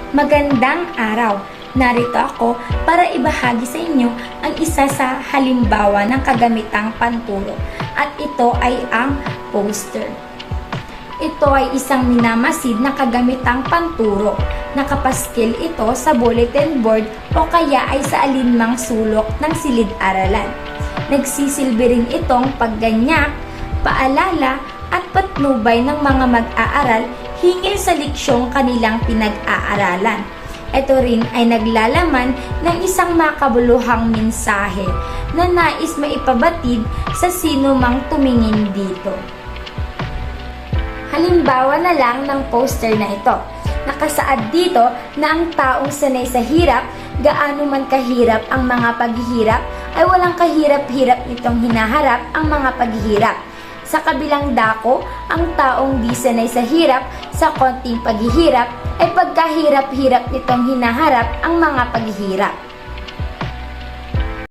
Magandang araw! Narito ako para ibahagi sa inyo ang isa sa halimbawa ng kagamitang panturo at ito ay ang poster. Ito ay isang minamasid na kagamitang panturo. Nakapaskil ito sa bulletin board o kaya ay sa alinmang sulok ng silid-aralan. Nagsisilbi rin itong pagganyak, paalala at patnubay ng mga mag-aaral hinggil sa leksyong kanilang pinag-aaralan. Ito rin ay naglalaman ng isang makabuluhang mensahe na nais maipabatid sa sino mang tumingin dito. Halimbawa na lang ng poster na ito. Nakasaad dito na ang taong sanay sa hirap, gaano man kahirap ang mga paghihirap, ay walang kahirap-hirap nitong hinaharap ang mga paghihirap. Sa kabilang dako, ang taong di sanay sa hirap, sa konting paghihirap, ay pagkahirap-hirap nitong hinaharap ang mga paghihirap.